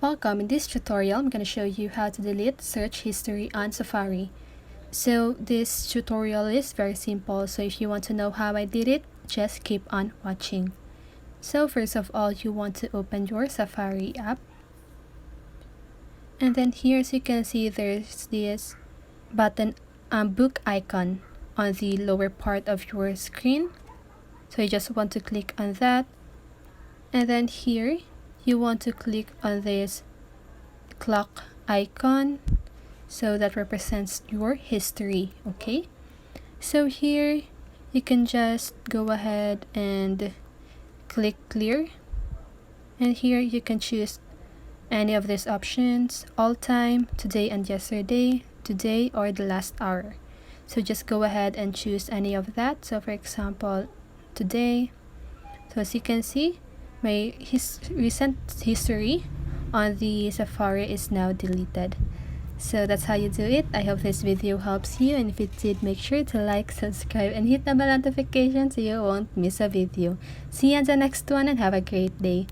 Welcome. In this tutorial, I'm going to show you how to delete search history on Safari. So this tutorial is very simple. So if you want to know how I did it, just keep on watching. So first of all, you want to open your Safari app. And then here, as you can see, there's this button, book icon on the lower part of your screen. So you just want to click on that. And then here, you want to click on this clock icon, so that represents your history. Okay, so here you can just go ahead and click clear, and here you can choose any of these options: all time, today and yesterday, today, or the last hour. So just go ahead and choose any of that. So for example, today. So as you can see, my recent history on the Safari is now deleted. So that's how you do it. I hope this video helps you, and if it did, make sure to like, subscribe, and hit the bell notification so you won't miss a video. See you on the next one, and have a great day.